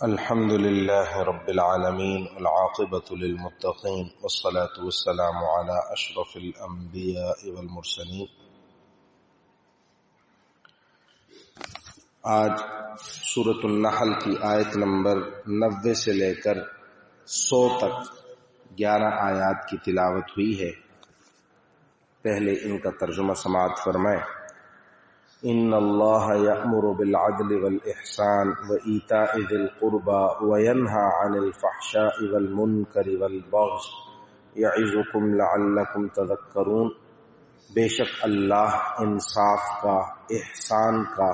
الحمد لله رب العالمين والعاقبة للمتقين والصلاة والسلام على أشرف الأنبياء والمرسلين۔ آج سورۃ النحل کی آیت نمبر 90 سے لے کر 100 تک 11 آیات کی تلاوت ہوئی ہے۔ پہلے ان کا ترجمہ سماعت فرمائیں۔ ان اللہ یأمر بالعدل والإحسان وإیتاء ذی القربى وینہی عن الفحشاء والمنکر والبغی یعظکم لعلکم تذکرون۔ بے شک اللہ انصاف کا، احسان کا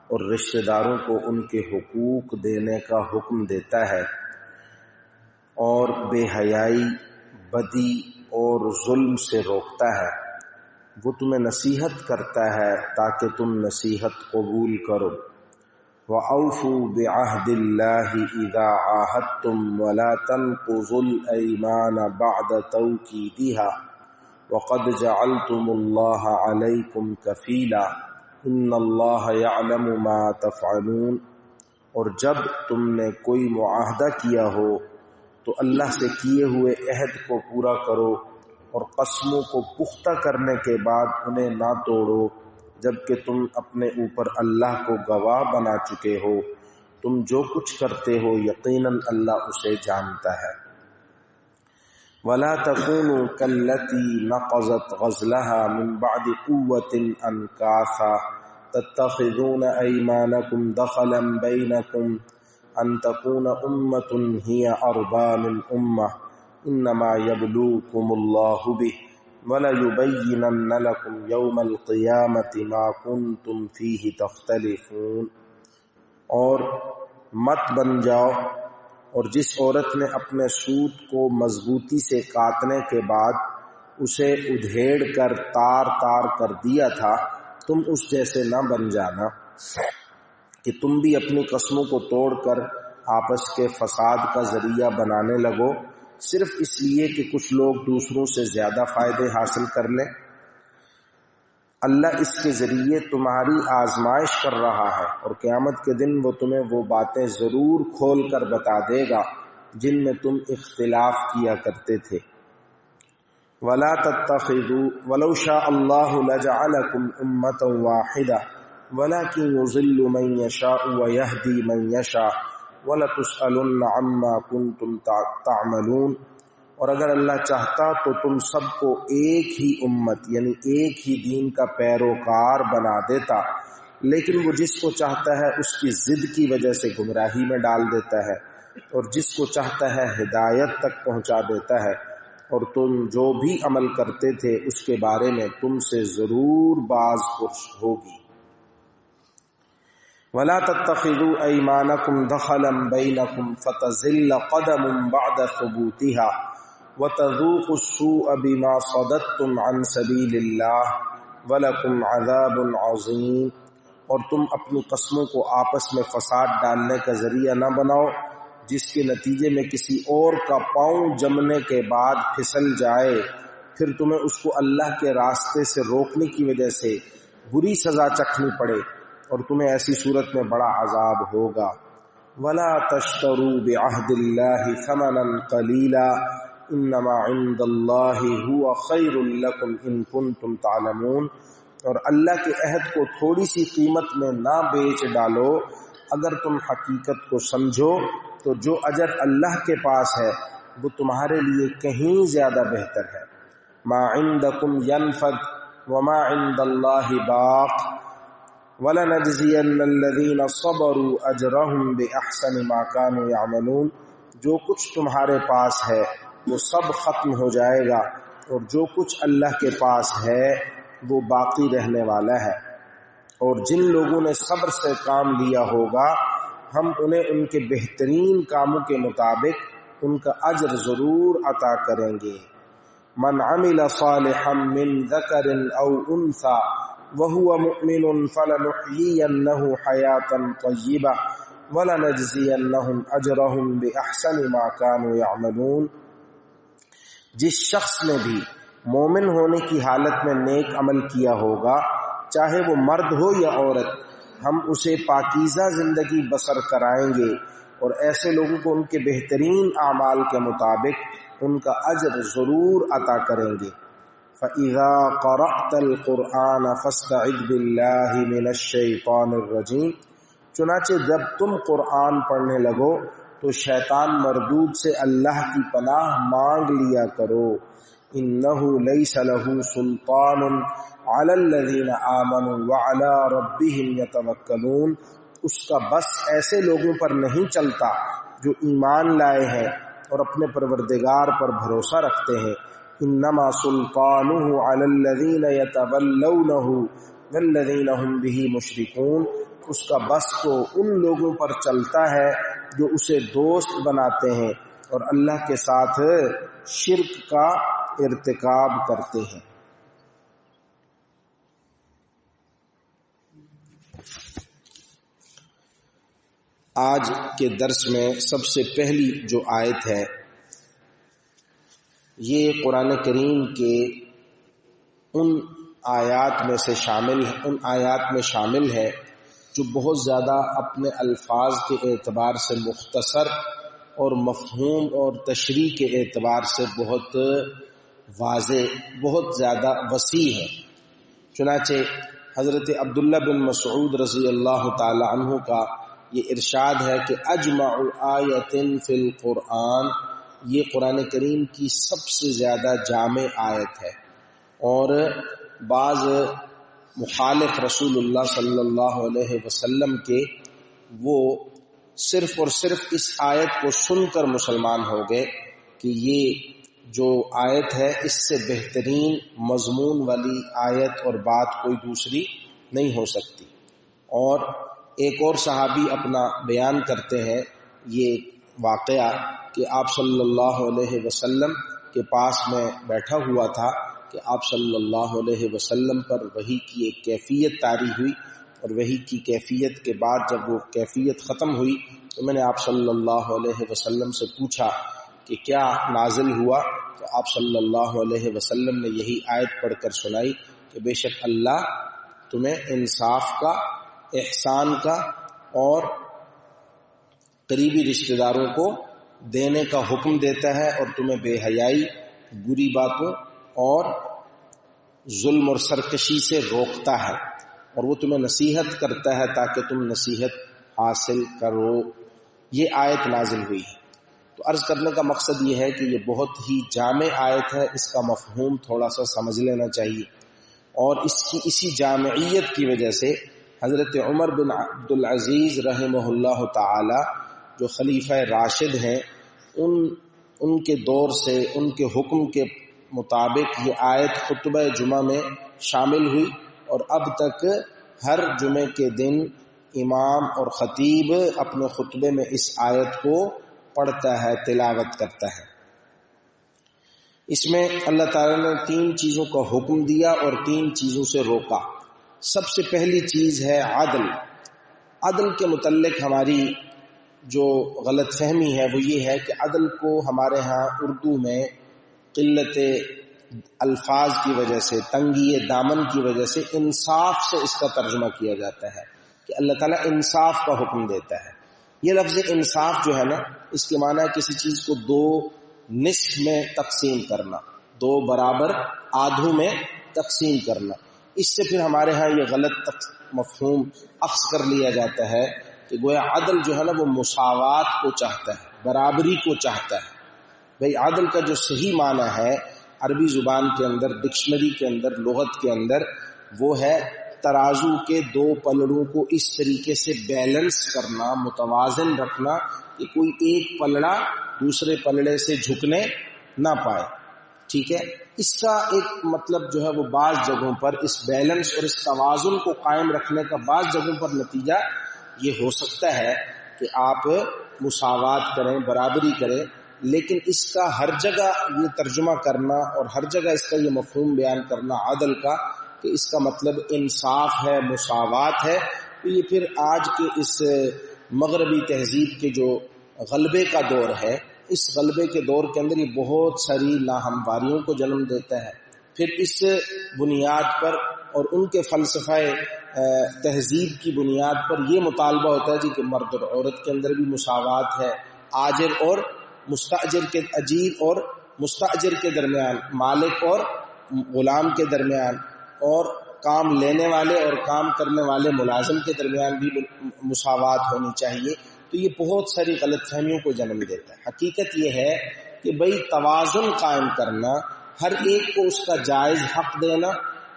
اور رشتہ داروں کو ان کے حقوق دینے کا حکم دیتا ہے، اور بے حیائی، بدی اور ظلم سے روکتا ہے۔ وہ تمہیں نصیحت کرتا ہے تاکہ تم نصیحت قبول کرو۔ وَأَوْفُوا بِعَهْدِ اللَّهِ إِذَا عَاهَدتُّمْ وَلَا تَنقُضُوا الْأَيْمَانَ بَعْدَ تَوْكِيدِهَا وَقَدْ جَعَلْتُمُ اللَّهَ عَلَيْكُمْ كَفِيلًا إِنَّ اللَّهَ يَعْلَمُ مَا تَفْعَلُونَ۔ اور جب تم نے کوئی معاہدہ کیا ہو تو اللہ سے کیے ہوئے عہد کو پورا کرو، اور قسموں کو پختہ کرنے کے بعد انہیں نہ توڑو جبکہ تم اپنے اوپر اللہ کو گواہ بنا چکے ہو۔ تم جو کچھ کرتے ہو یقیناً اللہ اسے جانتا ہے۔ وَلَا تَكُونُوا كَالَّتِي نَقَضَتْ غَزْلَهَا مِنْ بَعْدِ قُوَّةٍ أَنْكَاثًا تَتَّخِذُونَ أَيْمَانَكُمْ دَخَلًا بَيْنَكُمْ أَنْ تَكُونَ أُمَّةٌ هِيَ أَرْبَىٰ مِنْ أُمَّةٍ انما یبلوکم اللہ بہ وليبینن لکم یوم القیامۃ ما کنتم فیہ تختلفون۔ اور مت بن جاؤ، اور جس عورت نے اپنے سوت کو مضبوطی سے کاٹنے کے بعد اسے ادھیڑ کر تار تار کر دیا تھا، تم اس جیسے نہ بن جانا کہ تم بھی اپنی قسموں کو توڑ کر آپس کے فساد کا ذریعہ بنانے لگو، صرف اس لیے کہ کچھ لوگ دوسروں سے زیادہ فائدے حاصل کر لیں۔ اللہ اس کے ذریعے تمہاری آزمائش کر رہا ہے، اور قیامت کے دن وہ تمہیں وہ باتیں ضرور کھول کر بتا دے گا جن میں تم اختلاف کیا کرتے تھے۔ وَلَا تَتَّخِذُوا وَلَوْ شَاءَ اللَّهُ لَجَعَلَكُمْ أُمَّةً وَاحِدَةً وَلَكِنْ يُضِلُّ مَن يَشَاءُ وَيَهْدِي مَن يَشَاءُ وَلَتُسْأَلُنَّ عَمَّا كُنتُمْ تَعْمَلُونَ۔ اور اگر اللہ چاہتا تو تم سب کو ایک ہی امت یعنی ایک ہی دین کا پیروکار بنا دیتا، لیکن وہ جس کو چاہتا ہے اس کی ضد کی وجہ سے گمراہی میں ڈال دیتا ہے، اور جس کو چاہتا ہے ہدایت تک پہنچا دیتا ہے۔ اور تم جو بھی عمل کرتے تھے اس کے بارے میں تم سے ضرور باز پرس ہوگی۔ وَلَا تَتَّخِذُوا أَيْمَانَكُمْ دَخَلًا بَيْنَكُمْ فَتَزِلَّ قَدَمٌ بَعْدَ ثُبُوتِهَا وَتَذُوقُوا السُّوءَ بِمَا صَدَدتُّمْ عَنْ سَبِيلِ اللَّهِ وَلَكُمْ عَذَابٌ عَظِيمٌ۔ اور تم اپنی قسموں کو آپس میں فساد ڈالنے کا ذریعہ نہ بناؤ جس کے نتیجے میں کسی اور کا پاؤں جمنے کے بعد پھسل جائے، پھر تمہیں اس کو اللہ کے راستے سے روکنے کی وجہ سے بری سزا چکھنی پڑے، اور تمہیں ایسی صورت میں بڑا عذاب ہوگا۔ وَلَا تَشْتَرُوا بِعَهْدِ اللَّهِ ثَمَنًا قَلِيلًا إِنَّمَا عِندَ اللَّهِ هُوَ خَيْرٌ لَكُمْ إِن كُنتُمْ تَعْلَمُونَ۔ اور اللہ کے عہد کو تھوڑی سی قیمت میں نہ بیچ ڈالو، اگر تم حقیقت کو سمجھو تو جو اجر اللہ کے پاس ہے وہ تمہارے لیے کہیں زیادہ بہتر ہے۔ مَا عِندَكُمْ يَنْفَدُ وَمَا عِندَ اللَّهِ بَاقٍ وَلَنَجْزِيَنَّ الَّذِينَ صَبَرُوا أَجْرَهُمْ بِأَحْسَنِ مَا كَانُوا يَعْمَلُونَ۔ جو کچھ تمہارے پاس ہے وہ سب ختم ہو جائے گا، اور جو کچھ اللہ کے پاس ہے وہ باقی رہنے والا ہے۔ اور جن لوگوں نے صبر سے کام لیا ہوگا ہم انہیں ان کے بہترین کاموں کے مطابق ان کا اجر ضرور عطا کریں گے۔ من عمل صالحا من ذکر او انثى وهو مؤمن فلنحيينه حياة طيبة وَلَنَجْزِيَنَّهُمْ أَجْرَهُمْ بِأَحْسَنِ مَا كَانُوا يَعْمَلُونَ۔ جس شخص نے بھی مومن ہونے کی حالت میں نیک عمل کیا ہوگا، چاہے وہ مرد ہو یا عورت، ہم اسے پاکیزہ زندگی بسر کرائیں گے اور ایسے لوگوں کو ان کے بہترین اعمال کے مطابق ان کا اجر ضرور عطا کریں گے۔ فَإِذَا قَرَأْتَ الْقُرْآنَ فَاسْتَعِذْ بِاللَّهِ مِنَ الشَّيْطَانِ الرَّجِيمِ، چنانچہ جب تم قرآن پڑھنے لگو تو شیطان مردود سے اللہ کی پناہ مانگ لیا کرو۔ إِنَّهُ لَيْسَ لَهُ سُلْطَانٌ عَلَى الَّذِينَ آمَنُوا وَعَلَى رَبِّهِمْ يَتَوَكَّلُونَ، اس کا بس ایسے لوگوں پر نہیں چلتا جو ایمان لائے ہیں اور اپنے پروردگار پر بھروسہ رکھتے ہیں۔ انما سلطانہ علی الذین یتولونہ والذین ہم بہ مشرکون، اس کا بس تو ان لوگوں پر چلتا ہے جو اسے دوست بناتے ہیں اور اللہ کے ساتھ شرک کا ارتکاب کرتے ہیں۔ آج کے درس میں سب سے پہلی جو آیت ہے یہ قرآن کریم کے ان آیات میں شامل ہے جو بہت زیادہ اپنے الفاظ کے اعتبار سے مختصر اور مفہوم اور تشریح کے اعتبار سے بہت واضح، بہت زیادہ وسیع ہے۔ چنانچہ حضرت عبداللہ بن مسعود رضی اللہ تعالی عنہ کا یہ ارشاد ہے کہ اجمع آیت فی القرآن، یہ قرآن کریم کی سب سے زیادہ جامع آیت ہے، اور بعض مخالف رسول اللہ صلی اللہ علیہ وسلم کے وہ صرف اور صرف اس آیت کو سن کر مسلمان ہو گئے کہ یہ جو آیت ہے اس سے بہترین مضمون والی آیت اور بات کوئی دوسری نہیں ہو سکتی۔ اور ایک اور صحابی اپنا بیان کرتے ہیں یہ واقعہ کہ آپ صلی اللہ علیہ وسلم کے پاس میں بیٹھا ہوا تھا کہ آپ صلی اللہ علیہ وسلم پر وحی کی ایک کیفیت طاری ہوئی، اور وحی کی کیفیت کے بعد جب وہ کیفیت ختم ہوئی تو میں نے آپ صلی اللہ علیہ وسلم سے پوچھا کہ کیا نازل ہوا، تو آپ صلی اللہ علیہ وسلم نے یہی آیت پڑھ کر سنائی کہ بے شک اللہ تمہیں انصاف کا، احسان کا اور قریبی رشتہ داروں کو دینے کا حکم دیتا ہے، اور تمہیں بے حیائی، بری باتوں اور ظلم اور سرکشی سے روکتا ہے، اور وہ تمہیں نصیحت کرتا ہے تاکہ تم نصیحت حاصل کرو۔ یہ آیت نازل ہوئی ہے۔ تو عرض کرنے کا مقصد یہ ہے کہ یہ بہت ہی جامع آیت ہے، اس کا مفہوم تھوڑا سا سمجھ لینا چاہیے، اور اس کی اسی جامعیت کی وجہ سے حضرت عمر بن عبدالعزیز رحمہ اللہ تعالی جو خلیفہ راشد ہیں ان کے دور سے ان کے حکم کے مطابق یہ آیت خطبہ جمعہ میں شامل ہوئی، اور اب تک ہر جمعے کے دن امام اور خطیب اپنے خطبے میں اس آیت کو پڑھتا ہے، تلاوت کرتا ہے۔ اس میں اللہ تعالیٰ نے 3 چیزوں کا حکم دیا اور 3 چیزوں سے روکا۔ سب سے پہلی چیز ہے عدل۔ عدل کے متعلق ہماری جو غلط فہمی ہے وہ یہ ہے کہ عدل کو ہمارے ہاں اردو میں قلت الفاظ کی وجہ سے، تنگی دامن کی وجہ سے انصاف سے اس کا ترجمہ کیا جاتا ہے کہ اللہ تعالیٰ انصاف کا حکم دیتا ہے۔ یہ لفظ انصاف جو ہے نا، اس کے معنی ہے کسی چیز کو 2 نصف میں تقسیم کرنا، 2 برابر آدھوں میں تقسیم کرنا۔ اس سے پھر ہمارے ہاں یہ غلط مفہوم اخذ کر لیا جاتا ہے کہ گویا عدل جو ہے نا وہ مساوات کو چاہتا ہے، برابری کو چاہتا ہے۔ بھئی عدل کا جو صحیح معنی ہے عربی زبان کے اندر، ڈکشنری کے اندر، لغت کے اندر، وہ ہے ترازو کے 2 پلڑوں کو اس طریقے سے بیلنس کرنا، متوازن رکھنا کہ کوئی ایک پلڑا دوسرے پلڑے سے جھکنے نہ پائے۔ ٹھیک ہے، اس کا ایک مطلب جو ہے وہ بعض جگہوں پر اس بیلنس اور اس توازن کو قائم رکھنے کا بعض جگہوں پر نتیجہ یہ ہو سکتا ہے کہ آپ مساوات کریں، برابری کریں، لیکن اس کا ہر جگہ یہ ترجمہ کرنا اور ہر جگہ اس کا یہ مفہوم بیان کرنا عدل کا کہ اس کا مطلب انصاف ہے، مساوات ہے، تو یہ پھر آج کے اس مغربی تہذیب کے جو غلبے کا دور ہے، اس غلبے کے دور کے اندر یہ بہت ساری ناہمواریوں کو جنم دیتا ہے۔ پھر اس بنیاد پر اور ان کے فلسفہ تہذیب کی بنیاد پر یہ مطالبہ ہوتا ہے جی کہ مرد اور عورت کے اندر بھی مساوات ہے، آجر اور مستاجر کے، اجیر اور مستاجر کے درمیان، مالک اور غلام کے درمیان، اور کام لینے والے اور کام کرنے والے ملازم کے درمیان بھی مساوات ہونی چاہیے. تو یہ بہت ساری غلط فہمیوں کو جنم دیتا ہے. حقیقت یہ ہے کہ بھئی توازن قائم کرنا، ہر ایک کو اس کا جائز حق دینا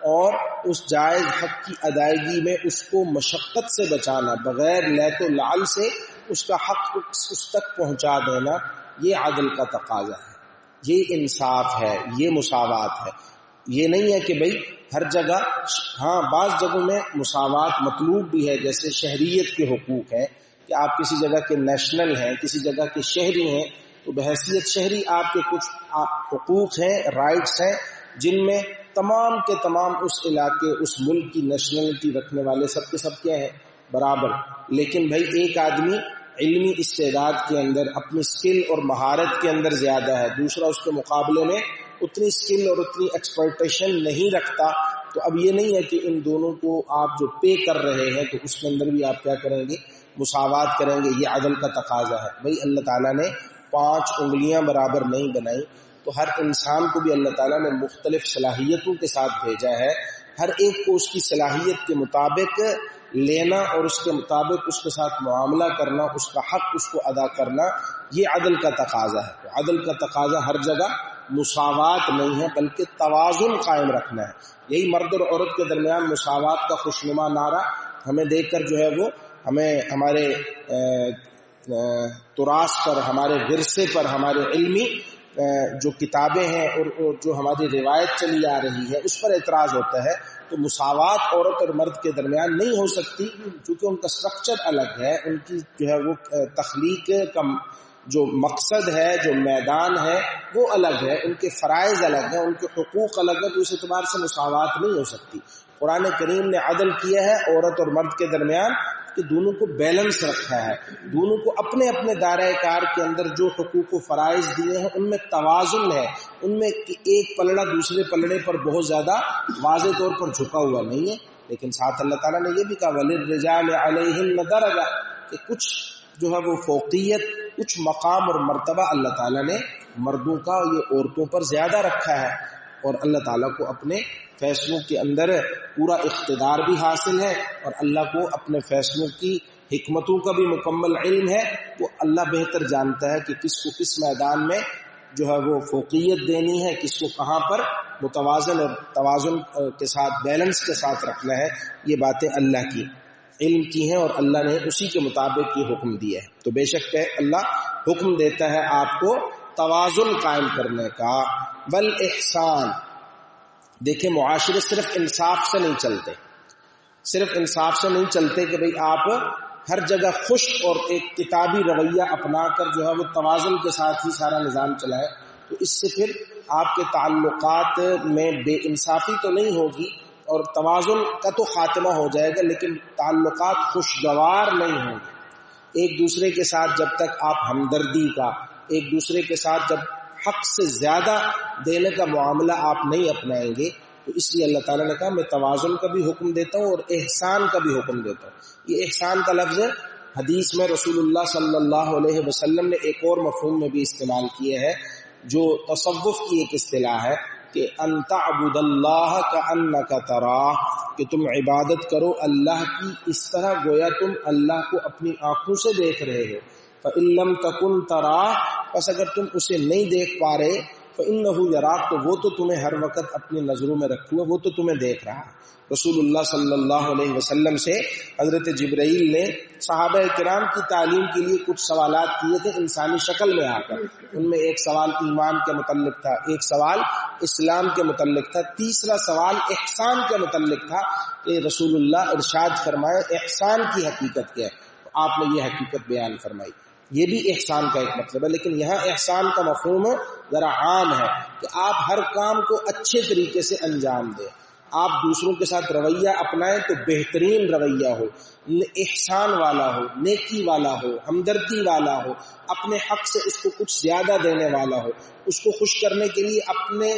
اور اس جائز حق کی ادائیگی میں اس کو مشقت سے بچانا، بغیر لیت و لعل سے اس کا حق اس تک پہنچا دینا، یہ عدل کا تقاضا ہے، یہ انصاف ہے، یہ مساوات ہے. یہ نہیں ہے کہ بھئی ہر جگہ، ہاں بعض جگہوں میں مساوات مطلوب بھی ہے، جیسے شہریت کے حقوق ہے کہ آپ کسی جگہ کے نیشنل ہیں، کسی جگہ کے شہری ہیں، تو بحیثیت شہری آپ کے کچھ حقوق ہیں، رائٹس ہیں، جن میں تمام کے تمام اس علاقے، اس ملک کی نیشنلٹی رکھنے والے سب کے سب کیا ہیں، برابر. لیکن بھائی ایک آدمی علمی استعداد کے اندر، اپنی سکل اور مہارت کے اندر زیادہ ہے، دوسرا اس کے مقابلے میں اتنی سکل اور اتنی ایکسپرٹیشن نہیں رکھتا، تو اب یہ نہیں ہے کہ ان دونوں کو آپ جو پے کر رہے ہیں تو اس کے اندر بھی آپ کیا کریں گے، مساوات کریں گے. یہ عدل کا تقاضا ہے. بھائی اللہ تعالیٰ نے 5 انگلیاں برابر نہیں بنائی، تو ہر انسان کو بھی اللہ تعالیٰ نے مختلف صلاحیتوں کے ساتھ بھیجا ہے. ہر ایک کو اس کی صلاحیت کے مطابق لینا اور اس کے مطابق اس کے ساتھ معاملہ کرنا، اس کا حق اس کو ادا کرنا، یہ عدل کا تقاضا ہے. تو عدل کا تقاضا ہر جگہ مساوات نہیں ہے بلکہ توازن قائم رکھنا ہے. یہی مرد اور عورت کے درمیان مساوات کا خوشنما نعرہ ہمیں دیکھ کر جو ہے وہ ہمیں ہمارے تراث پر، ہمارے ورثے پر، ہمارے علمی جو کتابیں ہیں اور جو ہماری روایت چلی آ رہی ہے اس پر اعتراض ہوتا ہے. تو مساوات عورت اور مرد کے درمیان نہیں ہو سکتی، کیونکہ ان کا سٹرکچر الگ ہے، ان کی جو ہے وہ تخلیق کا جو مقصد ہے، جو میدان ہے وہ الگ ہے، ان کے فرائض الگ ہیں، ان کے حقوق الگ ہیں. تو اس اعتبار سے مساوات نہیں ہو سکتی. قرآن کریم نے عدل کیا ہے عورت اور مرد کے درمیان کہ دونوں کو بیلنس رکھا ہے، دونوں کو اپنے اپنے دائرہ کار کے اندر جو حقوق و فرائض دیے ہیں ان میں توازن ہے، ان میں ایک پلڑا دوسرے پلڑے پر بہت زیادہ واضح طور پر جھکا ہوا نہیں ہے. لیکن ساتھ اللہ تعالیٰ نے یہ بھی کہا وَلِلرِّجَالِ عَلَيْهِنَّ دَرَجَةٌ، کہ کچھ جو ہے وہ فوقیت، کچھ مقام اور مرتبہ اللہ تعالیٰ نے مردوں کا یہ عورتوں پر زیادہ رکھا ہے. اور اللہ تعالیٰ کو اپنے فیصلوں کے اندر پورا اقتدار بھی حاصل ہے، اور اللہ کو اپنے فیصلوں کی حکمتوں کا بھی مکمل علم ہے. وہ اللہ بہتر جانتا ہے کہ کس کو کس میدان میں جو ہے وہ فوقیت دینی ہے، کس کو کہاں پر متوازن اور توازن کے ساتھ، بیلنس کے ساتھ رکھنا ہے. یہ باتیں اللہ کی علم کی ہیں اور اللہ نے اسی کے مطابق یہ حکم دیا ہے. تو بے شک ہے اللہ حکم دیتا ہے آپ کو توازن قائم کرنے کا. بل احسان، دیکھیں معاشرے صرف انصاف سے نہیں چلتے، صرف انصاف سے نہیں چلتے کہ بھئی آپ ہر جگہ خوش اور ایک کتابی رویہ اپنا کر جو ہے وہ توازن کے ساتھ ہی سارا نظام چلائے. تو اس سے پھر آپ کے تعلقات میں بے انصافی تو نہیں ہوگی اور توازن کا تو خاتمہ ہو جائے گا، لیکن تعلقات خوشگوار نہیں ہوں گے. ایک دوسرے کے ساتھ جب تک آپ ہمدردی کا، ایک دوسرے کے ساتھ جب حق سے زیادہ دینے کا معاملہ آپ نہیں اپنائیں گے، تو اس لیے اللہ تعالیٰ نے کہا میں توازن کا بھی حکم دیتا ہوں اور احسان کا بھی حکم دیتا ہوں. یہ احسان کا لفظ حدیث میں رسول اللہ صلی اللہ علیہ وسلم نے ایک اور مفہوم میں بھی استعمال کیے ہے، جو تصوف کی ایک اصطلاح ہے کہ ان تعبد اللہ کأنک تراہ، کہ تم عبادت کرو اللہ کی اس طرح گویا تم اللہ کو اپنی آنکھوں سے دیکھ رہے ہو. فإن لم تکن تراہ، پس اگر تم اسے نہیں دیکھ پا رہے، فإنہ یراک، تو وہ تو تمہیں ہر وقت اپنی نظروں میں رکھے ہوئے، وہ تو تمہیں دیکھ رہا ہے. رسول اللہ صلی اللہ علیہ وسلم سے حضرت جبرائیل نے صحابہ کرام کی تعلیم کے لیے کچھ سوالات کیے تھے انسانی شکل میں آ کر. ان میں ایک سوال ایمان کے متعلق تھا، ایک سوال اسلام کے متعلق تھا، تیسرا سوال احسان کے متعلق تھا کہ رسول اللہ ارشاد فرمائے احسان کی حقیقت کیا ہے. آپ نے یہ حقیقت بیان فرمائی. یہ بھی احسان کا ایک مطلب ہے، لیکن یہاں احسان کا مفہوم ذرا عام ہے کہ آپ ہر کام کو اچھے طریقے سے انجام دیں، آپ دوسروں کے ساتھ رویہ اپنائیں تو بہترین رویہ ہو، احسان والا ہو، نیکی والا ہو، ہمدردی والا ہو، اپنے حق سے اس کو کچھ زیادہ دینے والا ہو، اس کو خوش کرنے کے لیے اپنے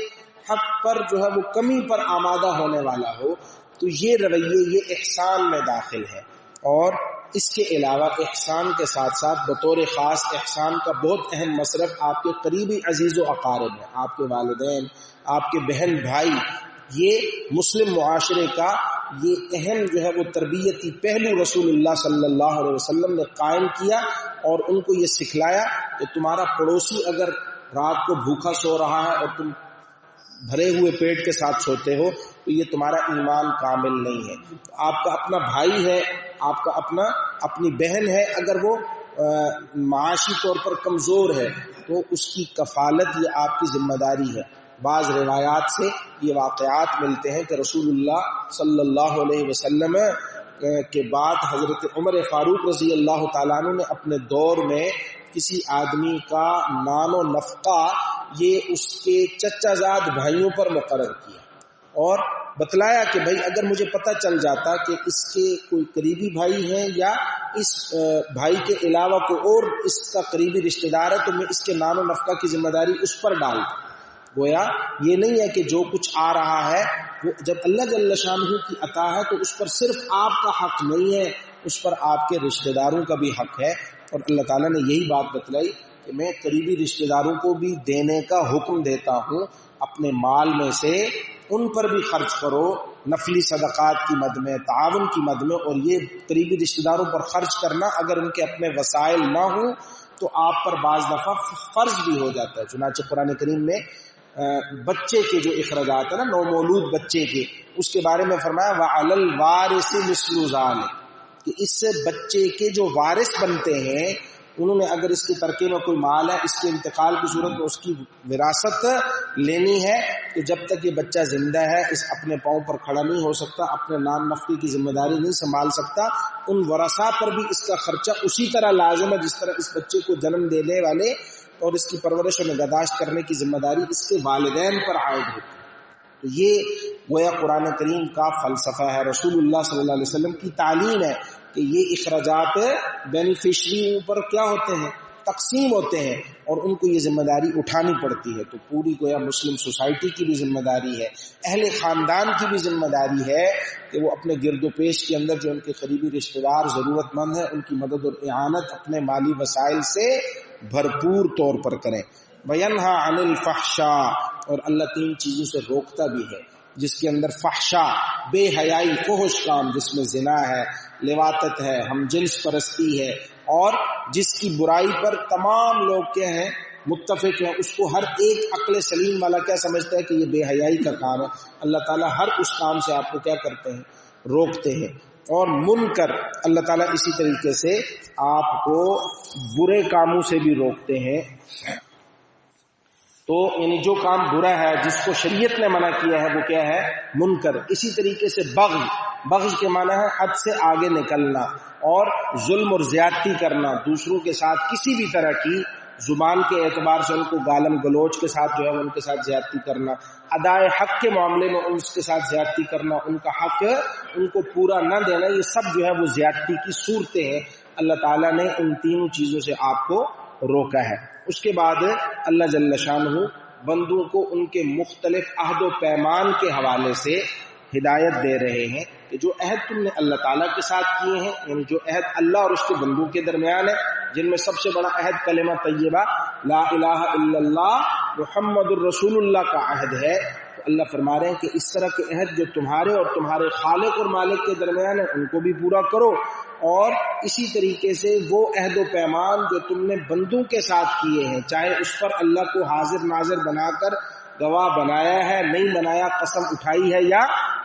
حق پر جو ہے وہ کمی پر آمادہ ہونے والا ہو، تو یہ رویے یہ احسان میں داخل ہے. اور اس کے علاوہ احسان کے ساتھ ساتھ بطور خاص احسان کا بہت اہم مصرف آپ کے قریبی عزیز و اقارب ہیں، آپ کے والدین، آپ کے بہن بھائی. یہ مسلم معاشرے کا یہ اہم جو ہے وہ تربیتی پہلو رسول اللہ صلی اللہ علیہ وسلم نے قائم کیا اور ان کو یہ سکھلایا کہ تمہارا پڑوسی اگر رات کو بھوکا سو رہا ہے اور تم بھرے ہوئے پیٹ کے ساتھ سوتے ہو تو یہ تمہارا ایمان کامل نہیں ہے. آپ کا اپنا بھائی ہے، آپ کا اپنی بہن ہے، اگر وہ معاشی طور پر کمزور ہے تو اس کی کفالت یہ آپ کی ذمہ داری ہے. بعض روایات سے یہ واقعات ملتے ہیں کہ رسول اللہ صلی اللہ علیہ وسلم کے بعد حضرت عمر فاروق رضی اللہ تعالیٰ عنہ نے اپنے دور میں کسی آدمی کا نان و نفقہ یہ اس کے چچا زاد بھائیوں پر مقرر کیا اور بتلایا کہ بھائی اگر مجھے پتہ چل جاتا کہ اس کے کوئی قریبی بھائی ہیں یا اس بھائی کے علاوہ کوئی اور اس کا قریبی رشتہ دار ہے تو میں اس کے نان و نفقہ کی ذمہ داری اس پر ڈالتا. گویا یہ نہیں ہے کہ جو کچھ آ رہا ہے وہ جب اللہ جل شانہ کی عطا ہے تو اس پر صرف آپ کا حق نہیں ہے، اس پر آپ کے رشتہ داروں کا بھی حق ہے. اور اللہ تعالیٰ نے یہی بات بتلائی کہ میں قریبی رشتہ داروں کو بھی دینے کا حکم دیتا ہوں، اپنے مال میں سے ان پر بھی خرچ کرو نفلی صدقات کی مد میں، تعاون کی مد میں. اور یہ قریبی رشتہ داروں پر خرچ کرنا اگر ان کے اپنے وسائل نہ ہوں تو آپ پر بعض دفعہ فرض بھی ہو جاتا ہے. چنانچہ قرآن کریم میں بچے کے جو اخراجات ہیں نا، نو مولود بچے کے، اس کے بارے میں فرمایا وَعَلَى الْوَارِثِ مِثْلُ ذَلِكَ، کہ اس سے بچے کے جو وارث بنتے ہیں انہوں نے اگر اس کے ترکے میں کوئی مال ہے، اس کے انتقال کی صورت میں اس کی وراثت لینی ہے تو جب تک یہ بچہ زندہ ہے اس اپنے پاؤں پر کھڑا نہیں ہو سکتا، اپنے نان نفقے کی ذمہ داری نہیں سنبھال سکتا. ان ورثاء پر بھی اس کا خرچہ اسی طرح لازم ہے جس طرح اس بچے کو جنم دینے والے اور اس کی پرورش و نگہداشت کرنے کی ذمہ داری اس کے والدین پر عائد ہوتی ہے. تو یہ گویا قرآن کریم کا فلسفہ ہے، رسول اللہ صلی اللہ علیہ وسلم کی تعلیم ہے کہ یہ اخراجات بینیفیشریوں پر کیا ہوتے ہیں، تقسیم ہوتے ہیں اور ان کو یہ ذمہ داری اٹھانی پڑتی ہے. تو پوری گویا مسلم سوسائٹی کی بھی ذمہ داری ہے، اہل خاندان کی بھی ذمہ داری ہے کہ وہ اپنے گرد و پیش کے اندر جو ان کے قریبی رشتہ دار ضرورت مند ہیں ان کی مدد اور اعانت اپنے مالی وسائل سے بھرپور طور پر کریں. وَيَنْهَا عَنِ الْفَحْشَاءِ، اور اللہ 3 چیزوں سے روکتا بھی ہے جس کے اندر فحشا، بے حیائی، فحش کام، جس میں زنا ہے، لواطت ہے، ہم جنس پرستی ہے، اور جس کی برائی پر تمام لوگ کیا ہیں، متفق ہیں. اس کو ہر ایک عقل سلیم والا کیا سمجھتا ہے کہ یہ بے حیائی کا کام ہے. اللہ تعالیٰ ہر اس کام سے آپ کو کیا کرتے ہیں، روکتے ہیں. اور منکر، اللہ تعالیٰ اسی طریقے سے آپ کو برے کاموں سے بھی روکتے ہیں. تو یعنی جو کام برا ہے جس کو شریعت نے منع کیا ہے وہ کیا ہے، منکر. اسی طریقے سے بغض کے معنی ہے حد سے آگے نکلنا اور ظلم اور زیادتی کرنا، دوسروں کے ساتھ کسی بھی طرح کی زبان کے اعتبار سے ان کو گالم گلوچ کے ساتھ جو ہے ان کے ساتھ زیادتی کرنا، ادائے حق کے معاملے میں ان کے ساتھ زیادتی کرنا، ان کا حق ان کو پورا نہ دینا، یہ سب جو ہے وہ زیادتی کی صورتیں ہیں. اللہ تعالیٰ نے ان 3 چیزوں سے آپ کو روکا ہے. اس کے بعد اللہ جل شانہ بندوں کو ان کے مختلف عہد و پیمان کے حوالے سے ہدایت دے رہے ہیں کہ جو عہد تم نے اللہ تعالیٰ کے ساتھ کیے ہیں، یعنی جو عہد اللہ اور اس کے بندوں کے درمیان ہے، جن میں سب سے بڑا عہد کلمہ طیبہ لا الہ الا اللہ محمد الرسول اللہ کا عہد ہے. تو اللہ فرما رہے ہیں کہ اس طرح کے عہد جو تمہارے اور تمہارے خالق اور مالک کے درمیان ہے ان کو بھی پورا کرو. اور اسی طریقے سے وہ عہد و پیمان جو تم نے بندوں کے ساتھ کیے ہیں، چاہے اس پر اللہ کو حاضر ناظر بنا کر گواہ بنایا ہے، نہیں بنایا، قسم اٹھائی ہے یا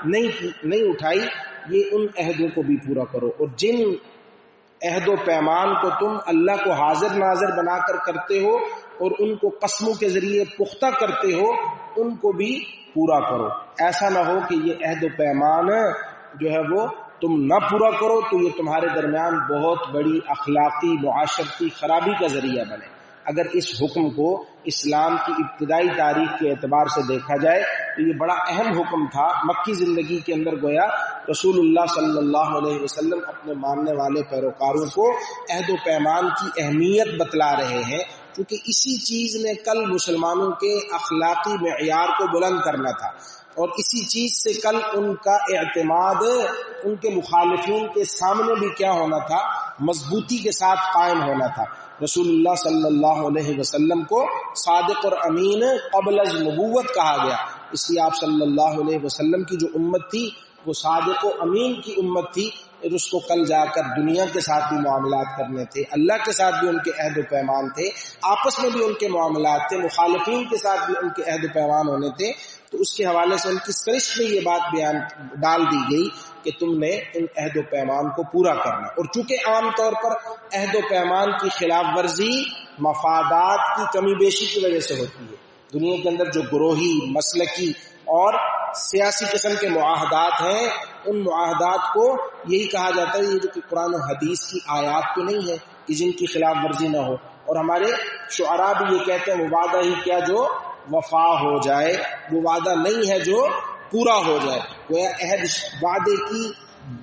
نہیں اٹھائی، یہ ان عہدوں کو بھی پورا کرو. اور جن عہد و پیمان کو تم اللہ کو حاضر ناظر بنا کر کرتے ہو اور ان کو قسموں کے ذریعے پختہ کرتے ہو ان کو بھی پورا کرو. ایسا نہ ہو کہ یہ عہد و پیمان جو ہے وہ تم نہ پورا کرو تو یہ تمہارے درمیان بہت بڑی اخلاقی معاشرتی خرابی کا ذریعہ بنے. اگر اس حکم کو اسلام کی ابتدائی تاریخ کے اعتبار سے دیکھا جائے تو یہ بڑا اہم حکم تھا. مکی زندگی کے اندر گویا رسول اللہ صلی اللہ علیہ وسلم اپنے ماننے والے پیروکاروں کو عہد و پیمان کی اہمیت بتلا رہے ہیں کیونکہ اسی چیز نے کل مسلمانوں کے اخلاقی معیار کو بلند کرنا تھا، اور اسی چیز سے کل ان کا اعتماد ان کے مخالفین کے سامنے بھی کیا ہونا تھا، مضبوطی کے ساتھ قائم ہونا تھا۔ رسول اللہ صلی اللہ علیہ وسلم کو صادق اور امین قبل از نبوت کہا گیا، اس لیے آپ صلی اللہ علیہ وسلم کی جو امت تھی وہ صادق و امین کی امت تھی، اور اس کو کل جا کر دنیا کے ساتھ بھی معاملات کرنے تھے، اللہ کے ساتھ بھی ان کے عہد و پیمان تھے، آپس میں بھی ان کے معاملات تھے، مخالفین کے ساتھ بھی ان کے عہد و پیمان ہونے تھے۔ تو اس کے حوالے سے ان کی سرشت میں یہ بات بیان ڈال دی گئی کہ تم نے ان عہد و پیمان کو پورا کرنا، اور چونکہ عام طور پر عہد و پیمان کی خلاف ورزی مفادات کی کمی بیشی کی وجہ سے ہوتی ہے۔ دنیا کے اندر جو گروہی، مسلکی اور سیاسی قسم کے معاہدات ہیں، ان معاہدات کو یہی کہا جاتا ہے، یہ جو کہ قرآن و حدیث کی آیات تو نہیں ہے کہ جن کی خلاف ورزی نہ ہو، اور ہمارے شعراء بھی یہ کہتے ہیں وہ وعدہ ہی کیا جو وفا ہو جائے، وہ وعدہ نہیں ہے جو پورا ہو جائے۔ گویا عہد وعدے کی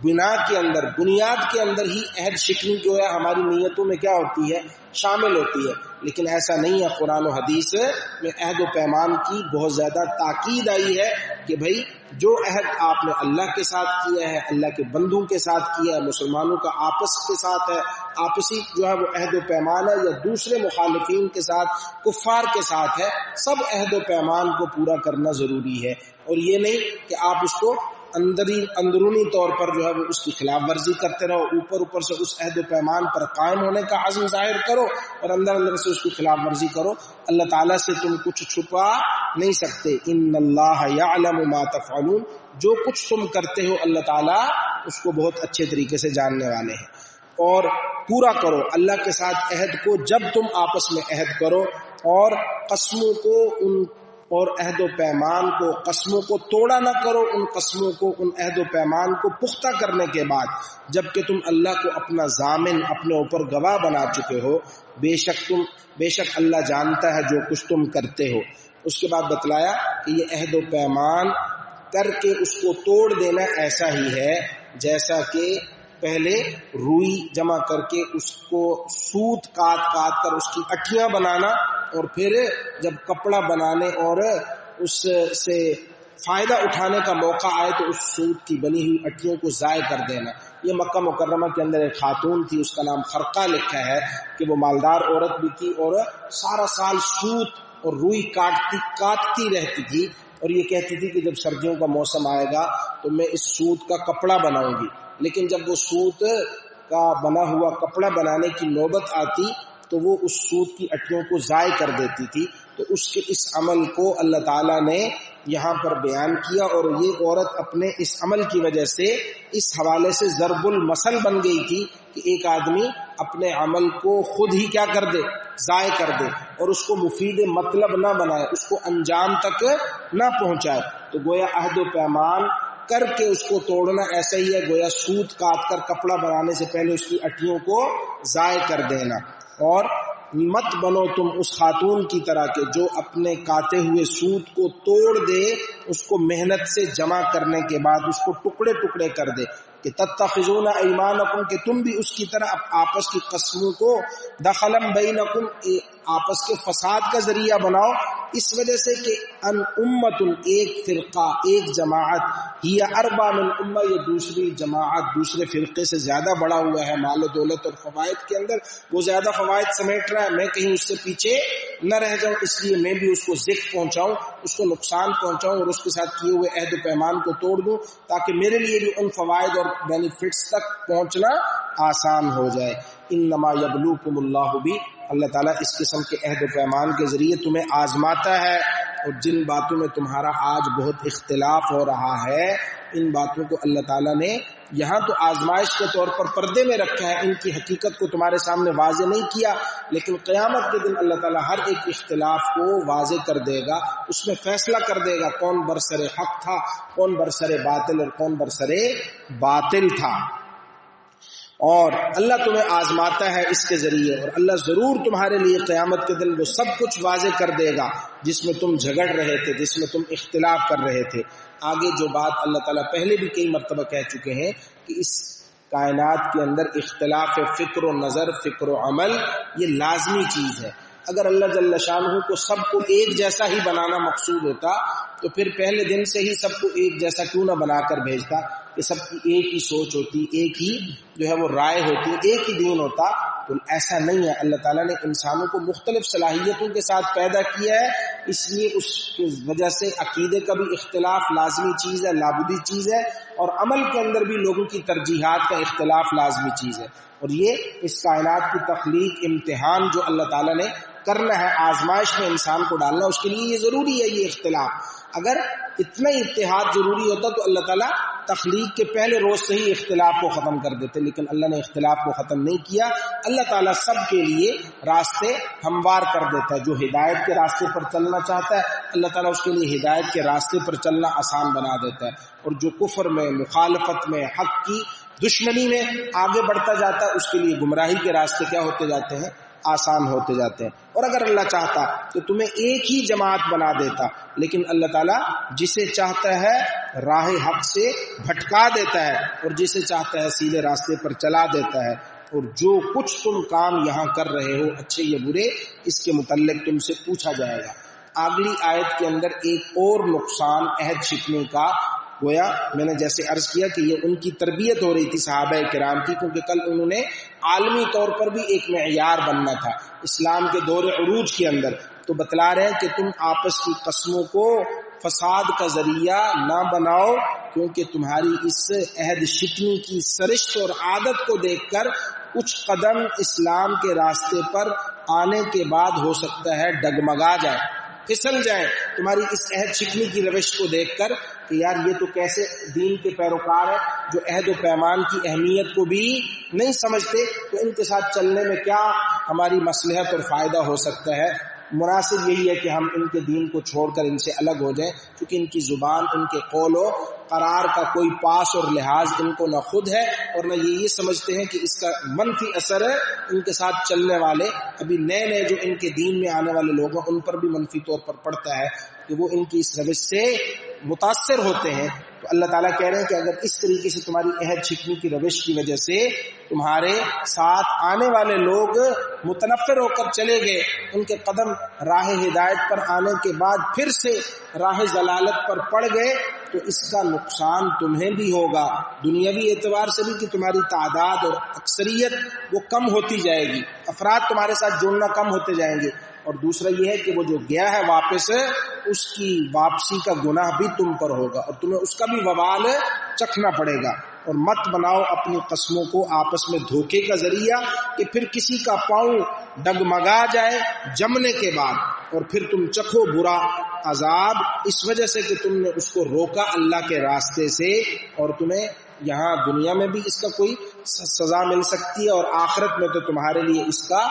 بنا کے اندر، بنیاد کے اندر ہی عہد شکنی جو ہے ہماری نیتوں میں کیا ہوتی ہے، شامل ہوتی ہے، لیکن ایسا نہیں ہے۔ قرآن و حدیث میں عہد و پیمان کی بہت زیادہ تاکید آئی ہے کہ بھائی جو عہد آپ نے اللہ کے ساتھ کیا ہے، اللہ کے بندوں کے ساتھ کیا ہے، مسلمانوں کا آپس کے ساتھ ہے، آپسی جو ہے وہ عہد و پیمان ہے، یا دوسرے مخالفین کے ساتھ، کفار کے ساتھ ہے، سب عہد و پیمان کو پورا کرنا ضروری ہے، اور یہ نہیں کہ آپ اس کو اندرونی طور پر جو ہے وہ اس کی خلاف ورزی کرتے رہو، اوپر سے اس عہد و پیمان پر قائم ہونے کا عزم ظاہر کرو اور اندر سے اس کی خلاف ورزی کرو۔ اللہ تعالیٰ سے تم کچھ چھپا نہیں سکتے۔ ان اللہ یعلم ما تفعلون، جو کچھ تم کرتے ہو اللہ تعالیٰ اس کو بہت اچھے طریقے سے جاننے والے ہیں۔ اور پورا کرو اللہ کے ساتھ عہد کو، جب تم آپس میں عہد کرو، اور قسموں کو اور عہد و پیمان کو، قسموں کو توڑا نہ کرو، ان قسموں کو، ان عہد و پیمان کو پختہ کرنے کے بعد، جبکہ تم اللہ کو اپنا ضامن، اپنے اوپر گواہ بنا چکے ہو، بے شک اللہ جانتا ہے جو کچھ تم کرتے ہو۔ اس کے بعد بتلایا کہ یہ عہد و پیمان کر کے اس کو توڑ دینا ایسا ہی ہے جیسا کہ پہلے روئی جمع کر کے اس کو سوت کاٹ کر اس کی اٹھیاں بنانا، اور پھر جب کپڑا بنانے اور اس سے فائدہ اٹھانے کا موقع آئے تو اس سوت کی بنی ہوئی اٹھیوں کو ضائع کر دینا۔ یہ مکہ مکرمہ کے اندر ایک خاتون تھی، اس کا نام خرقہ لکھا ہے کہ وہ مالدار عورت بھی تھی اور سارا سال سوت اور روئی کاٹتی رہتی تھی، اور یہ کہتی تھی کہ جب سردیوں کا موسم آئے گا تو میں اس سوت کا کپڑا بناؤں گی، لیکن جب وہ سوت کا بنا ہوا کپڑا بنانے کی نوبت آتی تو وہ اس سوت کی اٹھیوں کو ضائع کر دیتی تھی۔ تو اس عمل کو اللہ تعالیٰ نے یہاں پر بیان کیا، اور یہ عورت اپنے اس عمل کی وجہ سے اس حوالے سے ضرب المثل بن گئی تھی کہ ایک آدمی اپنے عمل کو خود ہی کیا کر دے، ضائع کر دے، اور اس کو مفید مطلب نہ بنائے، اس کو انجام تک نہ پہنچائے۔ تو گویا عہد و پیمان کر کے اس کو توڑنا ایسا ہی ہے گویا سوت کاٹ کر کپڑا بنانے سے پہلے اس کی اٹھیوں کو ضائع کر دینا۔ اور مت بنو تم اس خاتون کی طرح کے جو اپنے کاٹے ہوئے سوت کو توڑ دے، اس کو محنت سے جمع کرنے کے بعد اس کو ٹکڑے ٹکڑے کر دے، کہ تتخذون ایمانکم، کہ تم بھی اس کی طرح آپس کی قسموں کو دخلا بینکم، آپس کے فساد کا ذریعہ بناؤ، اس وجہ سے کہ ان امت، ایک فرقہ، ایک جماعت، ہی اربع من امہ، یہ دوسری جماعت دوسرے فرقے سے زیادہ بڑا ہوا ہے مال و دولت اور فوائد کے اندر، وہ زیادہ فوائد سمیٹ رہا ہے، میں کہیں اس سے پیچھے نہ رہ جاؤں، اس لیے میں بھی اس کو ذکر پہنچاؤں، اس کو نقصان پہنچاؤں، اور اس کے ساتھ کیے ہوئے عہد و پیمان کو توڑ دوں، تاکہ میرے لیے بھی ان فوائد اور بینیفٹس تک پہنچنا آسان ہو جائے۔ انما یبلوکم اللہ بھی، اللہ تعالیٰ اس قسم کے عہد و پیمان کے ذریعے تمہیں آزماتا ہے، اور جن باتوں میں تمہارا آج بہت اختلاف ہو رہا ہے، ان باتوں کو اللہ تعالیٰ نے یہاں تو آزمائش کے طور پر پردے میں رکھا ہے، ان کی حقیقت کو تمہارے سامنے واضح نہیں کیا، لیکن قیامت کے دن اللہ تعالیٰ ہر ایک اختلاف کو واضح کر دے گا، اس میں فیصلہ کر دے گا کون برسر حق تھا، کون برسر باطل اور کون برسر باطل تھا۔ اور اللہ تمہیں آزماتا ہے اس کے ذریعے، اور اللہ ضرور تمہارے لیے قیامت کے دن وہ سب کچھ واضح کر دے گا جس میں تم جھگڑ رہے تھے، جس میں تم اختلاف کر رہے تھے۔ آگے جو بات اللہ تعالیٰ پہلے بھی کئی مرتبہ کہہ چکے ہیں کہ اس کائنات کے اندر اختلاف فکر و نظر، فکر و عمل یہ لازمی چیز ہے، اگر اللہ جل شانہ کو سب کو ایک جیسا ہی بنانا مقصود ہوتا تو پھر پہلے دن سے ہی سب کو ایک جیسا کیوں نہ بنا کر بھیجتا کہ سب کی ایک ہی سوچ ہوتی, ایک ہی جو ہے وہ رائے ہوتی, ایک ہی دین ہوتا. تو ایسا نہیں ہے. اللہ تعالیٰ نے انسانوں کو مختلف صلاحیتوں کے ساتھ پیدا کیا ہے, اس لیے اس کی وجہ سے عقیدے کا بھی اختلاف لازمی چیز ہے, لابدی چیز ہے, اور عمل کے اندر بھی لوگوں کی ترجیحات کا اختلاف لازمی چیز ہے. اور یہ اس کائنات کی تخلیق, امتحان جو اللہ تعالیٰ نے کرنا ہے, آزمائش میں انسان کو ڈالنا, اس کے لیے یہ ضروری ہے یہ اختلاف. اگر اتنا ہی اتحاد ضروری ہوتا تو اللہ تعالیٰ تخلیق کے پہلے روز سے ہی اختلاف کو ختم کر دیتے, لیکن اللہ نے اختلاف کو ختم نہیں کیا. اللہ تعالیٰ سب کے لیے راستے ہموار کر دیتا ہے. جو ہدایت کے راستے پر چلنا چاہتا ہے اللہ تعالیٰ اس کے لیے ہدایت کے راستے پر چلنا آسان بنا دیتا ہے, اور جو کفر میں, مخالفت میں, حق کی دشمنی میں آگے بڑھتا جاتا ہے اس کے لیے گمراہی کے راستے کیا ہوتے جاتے ہیں, آسان ہوتے جاتے ہیں. اور اگر اللہ چاہتا تو تمہیں ایک ہی جماعت بنا دیتا, لیکن اللہ تعالیٰ جسے چاہتا ہے راہ حق سے بھٹکا دیتا ہے اور جسے چاہتا ہے سیدھے راستے پر چلا دیتا ہے. اور جو کچھ تم کام یہاں کر رہے ہو اچھے یا برے, اس کے متعلق تم سے پوچھا جائے گا. اگلی آیت کے اندر ایک اور نقصان عہد شکنی کا, گویا میں نے جیسے عرض کیا کہ یہ ان کی تربیت ہو رہی تھی صحابہ کرام کی, کیونکہ کل انہوں نے عالمی طور پر بھی ایک معیار بننا تھا اسلام کے دور عروج کے اندر. تو بتلا رہے ہیں کہ تم آپس کی قسموں کو فساد کا ذریعہ نہ بناؤ, کیونکہ تمہاری اس عہد شکنی کی سرشت اور عادت کو دیکھ کر کچھ قدم اسلام کے راستے پر آنے کے بعد ہو سکتا ہے ڈگمگا جائے, پھسل جائے تمہاری اس عہد شکنی کی روش کو دیکھ کر کہ یار یہ تو کیسے دین کے پیروکار ہیں جو عہد و پیمان کی اہمیت کو بھی نہیں سمجھتے, تو ان کے ساتھ چلنے میں کیا ہماری مصلحت اور فائدہ ہو سکتا ہے. مناسب یہی ہے کہ ہم ان کے دین کو چھوڑ کر ان سے الگ ہو جائیں, کیونکہ ان کی زبان, ان کے قول و قرار کا کوئی پاس اور لحاظ ان کو نہ خود ہے اور نہ یہ سمجھتے ہیں کہ اس کا منفی اثر ہے ان کے ساتھ چلنے والے ابھی نئے نئے جو ان کے دین میں آنے والے لوگ ہیں ان پر بھی منفی طور پر پڑتا ہے کہ وہ ان کی اس روش سے متاثر ہوتے ہیں. تو اللہ تعالیٰ کہہ رہے ہیں کہ اگر اس طریقے سے تمہاری عہد شکنی کی روش کی وجہ سے تمہارے ساتھ آنے والے لوگ متنفر ہو کر چلے گئے, ان کے قدم راہ ہدایت پر آنے کے بعد پھر سے راہ ضلالت پر پڑ گئے, تو اس کا نقصان تمہیں بھی ہوگا دنیاوی اعتبار سے بھی کہ تمہاری تعداد اور اکثریت وہ کم ہوتی جائے گی, افراد تمہارے ساتھ جڑنا کم ہوتے جائیں گے, اور دوسرا یہ ہے کہ وہ جو گیا ہے واپس, اس کی واپسی کا گناہ بھی تم پر ہوگا اور تمہیں اس کا بھی وبال چکھنا پڑے گا. اور مت بناؤ اپنی قسموں کو آپس میں دھوکے کا ذریعہ کہ پھر کسی کا پاؤں ڈگمگا جائے جمنے کے بعد اور پھر تم چکھو برا عذاب, اس وجہ سے کہ تم نے اس کو روکا اللہ کے راستے سے, اور تمہیں یہاں دنیا میں بھی اس کا کوئی سزا مل سکتی ہے اور آخرت میں تو تمہارے لیے اس کا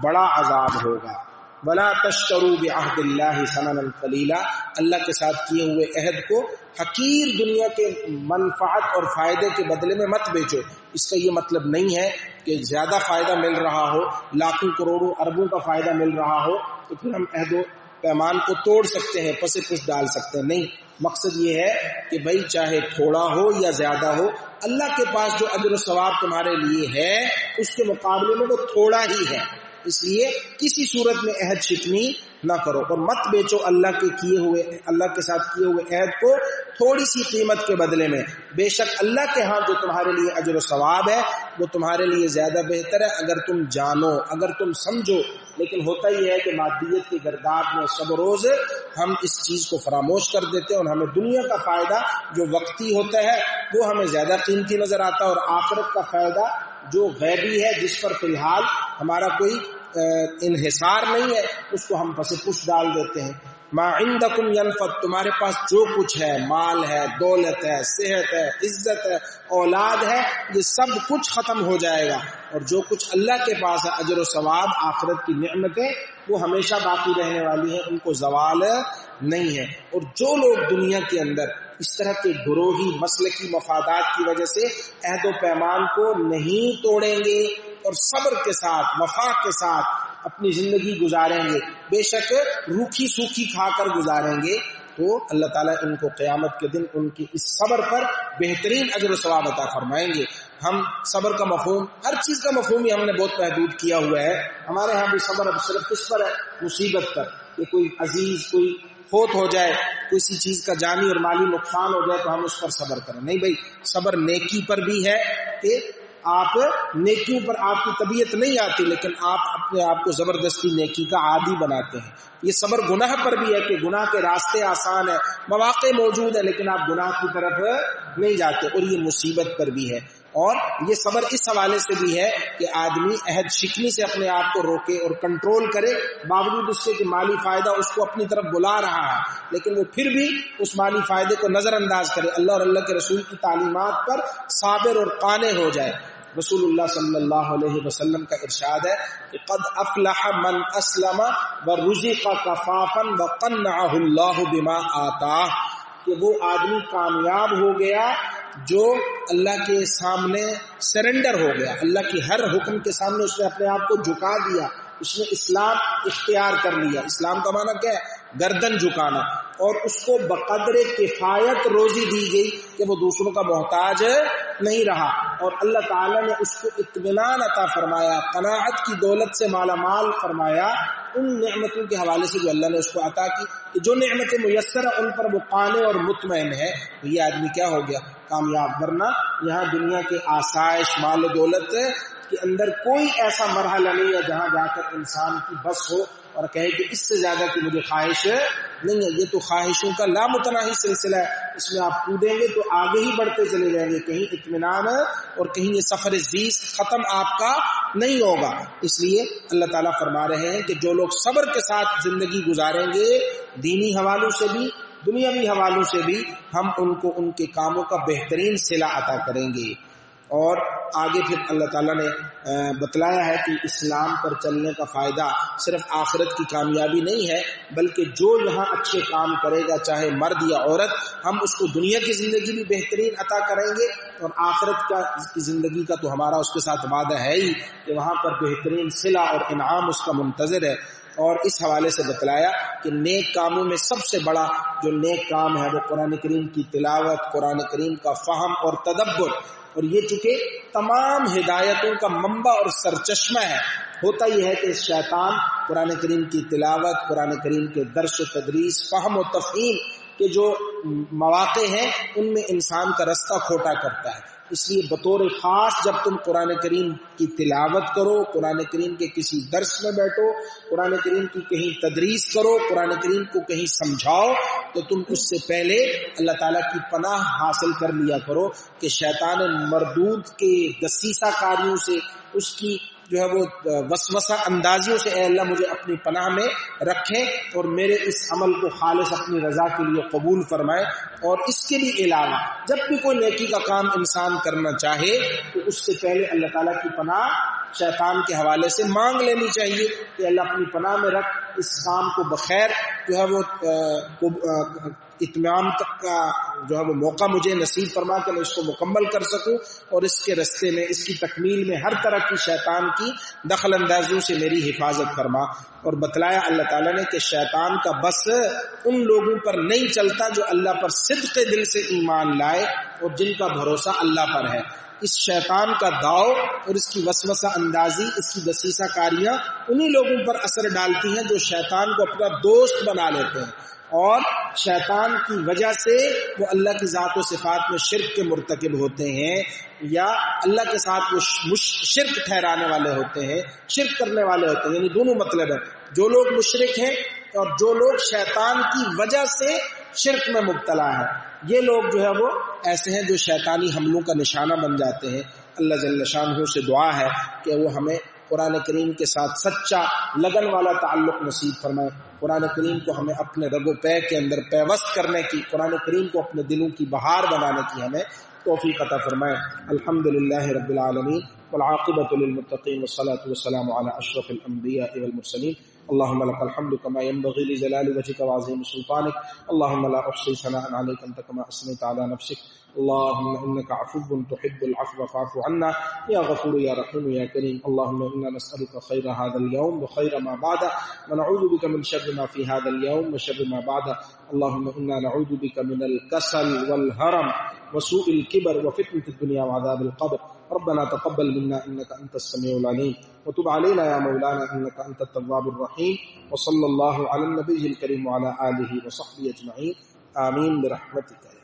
بڑا عذاب ہوگا. وَلَا تَشْتَرُوا بِعَهْدِ اللَّهِ ثَمَنًا قَلِيلًا, اللہ کے ساتھ کیے ہوئے عہد کو حقیر دنیا کے منفعت اور فائدے کے بدلے میں مت بیچو. اس کا یہ مطلب نہیں ہے کہ زیادہ فائدہ مل رہا ہو, لاکھوں کروڑوں اربوں کا فائدہ مل رہا ہو تو پھر ہم عہد و پیمان کو توڑ سکتے ہیں, پس پش ڈال سکتے ہیں. نہیں, مقصد یہ ہے کہ بھائی چاہے تھوڑا ہو یا زیادہ ہو, اللہ کے پاس جو اجر و ثواب تمہارے لیے ہے اس کے مقابلے میں وہ تھوڑا ہی ہے, اس لیے کسی صورت میں عہد شکنی نہ کرو اور مت بیچو اللہ کے ساتھ کیے ہوئے عہد کو تھوڑی سی قیمت کے بدلے میں. بے شک اللہ کے ہاں جو تمہارے لیے اجر و ثواب ہے وہ تمہارے لیے زیادہ بہتر ہے اگر تم جانو, اگر تم سمجھو. لیکن ہوتا یہ ہے کہ مادیت کی گرداب میں شب روز ہم اس چیز کو فراموش کر دیتے ہیں اور ہمیں دنیا کا فائدہ جو وقتی ہوتا ہے وہ ہمیں زیادہ قیمتی نظر آتا ہے, اور آخرت کا فائدہ جو غیبی ہے جس پر فی الحال ہمارا کوئی انحصار نہیں ہے اس کو ہم پس پش ڈال دیتے ہیں. ما عندکم ینفد, تمہارے پاس جو کچھ ہے, مال ہے, دولت ہے, صحت ہے, عزت ہے, اولاد ہے, یہ سب کچھ ختم ہو جائے گا, اور جو کچھ اللہ کے پاس ہے اجر و ثواب آخرت کی نعمتیں وہ ہمیشہ باقی رہنے والی ہیں, ان کو زوال نہیں ہے. اور جو لوگ دنیا کے اندر اس طرح کے گروہی مسلکی مفادات کی وجہ سے عہد و پیمان کو نہیں توڑیں گے اور صبر کے ساتھ وفا کے ساتھ اپنی زندگی گزاریں گے, بے شک روکھی سوکھی کھا کر گزاریں گے, تو اللہ تعالیٰ ان کو قیامت کے دن ان کی اس صبر پر بہترین اجر و ثواب عطا فرمائیں گے۔ ہم صبر کا مفہوم، ہر چیز کا مفہوم ہی ہم نے بہت محدود کیا ہوا ہے۔ ہمارے ہاں بھی صبر اب صرف کس پر ہے؟ مصیبت پر، کہ کوئی عزیز کوئی فوت ہو جائے، کسی چیز کا جانی اور مالی نقصان ہو جائے تو ہم اس پر صبر کریں۔ نہیں بھائی، صبر نیکی پر بھی ہے کہ آپ نیکیوں پر آپ کی طبیعت نہیں آتی لیکن آپ اپنے آپ کو زبردستی نیکی کا عادی بناتے ہیں۔ یہ صبر گناہ پر بھی ہے کہ گناہ کے راستے آسان ہیں، مواقع موجود ہیں لیکن آپ گناہ کی طرف نہیں جاتے، اور یہ مصیبت پر بھی ہے۔ اور یہ صبر اس حوالے سے بھی ہے کہ آدمی عہد شکنی سے اپنے آپ کو روکے اور کنٹرول کرے، باوجود اس کے کہ مالی فائدہ اس کو اپنی طرف بلا رہا ہے لیکن وہ پھر بھی اس مالی فائدے کو نظر انداز کرے، اللہ اور اللہ کے رسول کی تعلیمات پر صابر اور قانع ہو جائے۔ رسول اللہ صلی اللہ علیہ وسلم کا ارشاد ہے کہ قد افلح من اسلم ورزق کفافا وقنعه اللہ بما آتاہ، کہ وہ آدمی کامیاب ہو گیا جو اللہ کے سامنے سرنڈر ہو گیا، اللہ کی ہر حکم کے سامنے اس نے اپنے آپ کو جھکا دیا، اس نے اسلام اختیار کر لیا۔ اسلام کا معنی کیا ہے؟ گردن جھکانا، اور اس کو بقدر کفایت روزی دی گئی کہ وہ دوسروں کا محتاج نہیں رہا، اور اللہ تعالیٰ نے اس کو اطمینان عطا فرمایا، قناعت کی دولت سے مالا مال فرمایا ان نعمتوں کے حوالے سے جو اللہ نے اس کو عطا کی، کہ جو نعمتیں میسر ہیں ان پر وہ قانع اور مطمئن ہے، تو یہ آدمی کیا ہو گیا؟ کامیاب۔ ورنہ یہاں دنیا کے آسائش مال و دولت کے اندر کوئی ایسا مرحلہ نہیں ہے جہاں جا کر انسان کی بس ہو اور کہے کہ اس سے زیادہ کی مجھے خواہش نہیں ہے۔ یہ تو خواہشوں کا لامتناہی سلسلہ ہے، اس میں آپ کودیں گے تو آگے ہی بڑھتے چلے جائیں گے، کہیں اطمینان اور کہیں یہ سفر زیست ختم آپ کا نہیں ہوگا۔ اس لیے اللہ تعالیٰ فرما رہے ہیں کہ جو لوگ صبر کے ساتھ زندگی گزاریں گے، دینی حوالوں سے بھی دنیاوی حوالوں سے بھی، ہم ان کو ان کے کاموں کا بہترین صلہ عطا کریں گے۔ اور آگے پھر اللہ تعالیٰ نے بتلایا ہے کہ اسلام پر چلنے کا فائدہ صرف آخرت کی کامیابی نہیں ہے، بلکہ جو یہاں اچھے کام کرے گا چاہے مرد یا عورت، ہم اس کو دنیا کی زندگی بھی بہترین عطا کریں گے، اور آخرت کی زندگی کا تو ہمارا اس کے ساتھ وعدہ ہے ہی کہ وہاں پر بہترین صلہ اور انعام اس کا منتظر ہے۔ اور اس حوالے سے بتلایا کہ نیک کاموں میں سب سے بڑا جو نیک کام ہے وہ قرآن کریم کی تلاوت، قرآن کریم کا فہم اور تدبر، اور یہ چونکہ تمام ہدایتوں کا منبع اور سرچشمہ ہے۔ ہوتا یہ ہے کہ شیطان قرآن کریم کی تلاوت، قرآن کریم کے درس و تدریس، فہم و تفہیم کے جو مواقع ہیں ان میں انسان کا رستہ کھوٹا کرتا ہے۔ اس لیے بطور خاص جب تم قرآن کریم کی تلاوت کرو، قرآن کریم کے کسی درس میں بیٹھو، قرآن کریم کی کہیں تدریس کرو، قرآن کریم کو کہیں سمجھاؤ، تو تم اس سے پہلے اللہ تعالیٰ کی پناہ حاصل کر لیا کرو کہ شیطان مردود کے دسیسہ کاریوں سے، اس کی جو ہے وہ وسوسہ اندازیوں سے اے اللہ مجھے اپنی پناہ میں رکھیں اور میرے اس عمل کو خالص اپنی رضا کے لیے قبول فرمائے۔ اور اس کے بھی علاوہ جب بھی کوئی نیکی کا کام انسان کرنا چاہے تو اس سے پہلے اللہ تعالیٰ کی پناہ شیطان کے حوالے سے مانگ لینی چاہیے کہ اللہ اپنی پناہ میں رکھ، اس کام کو بخیر جو ہے وہ اتمام تک کا جو ہے وہ موقع مجھے نصیب فرما کہ میں اس کو مکمل کر سکوں، اور اس کے رستے میں، اس کی تکمیل میں ہر طرح کی شیطان کی دخل اندازیوں سے میری حفاظت فرما۔ اور بتلایا اللہ تعالیٰ نے کہ شیطان کا بس ان لوگوں پر نہیں چلتا جو اللہ پر صدق دل سے ایمان لائے اور جن کا بھروسہ اللہ پر ہے۔ اس شیطان کا داؤ اور اس کی وسوسہ اندازی، اس کی دسیسہ کاریاں انہی لوگوں پر اثر ڈالتی ہیں جو شیطان کو اپنا دوست بنا لیتے ہیں، اور شیطان کی وجہ سے وہ اللہ کی ذات و صفات میں شرک کے مرتکب ہوتے ہیں، یا اللہ کے ساتھ وہ شرک ٹھہرانے والے ہوتے ہیں، شرک کرنے والے ہوتے ہیں۔ یعنی دونوں مطلب ہے، جو لوگ مشرک ہیں اور جو لوگ شیطان کی وجہ سے شرک میں مبتلا ہیں، یہ لوگ جو ہے وہ ایسے ہیں جو شیطانی حملوں کا نشانہ بن جاتے ہیں۔ اللہ جل شانہ سے دعا ہے کہ وہ ہمیں قرآن کریم کے ساتھ سچا لگن والا تعلق نصیب فرمائے، قرآن کریم کو ہمیں اپنے رگ و پے کے اندر پیوست کرنے کی، قرآن کریم کو اپنے دلوں کی بہار بنانے کی ہمیں توفیق عطا فرمائے۔ الحمدللہ رب العالمین والعاقبۃ للمتقین والصلاۃ والسلام علی اشرف الانبیاء والمرسلین اللهم لك الحمد كما ينبغي لجلال وجهك وعظيم سلطانك. اللهم لا أحصي ثناء عليك أنت كما أثنيت على نفسك. اللهم إنك عفو تحب العفو فاعف عنا يا غفور يا رحيم يا كريم. اللهم إنا نسألك خير هذا اليوم وخير ما بعده، ونعوذ بك من شر ما في هذا اليوم وشر ما بعده. اللهم إنا نعوذ بك من الكسل والهرم وسوء الكبر وفتنة الدنيا وعذاب القبر. ربنا تقبل منا إنك أنت السميع العليم، وتب علينا يا مولانا إنك أنت التواب الرحيم. وصلى الله على النبي الكريم وعلى آله وصحبه أجمعين. آمين برحمتك.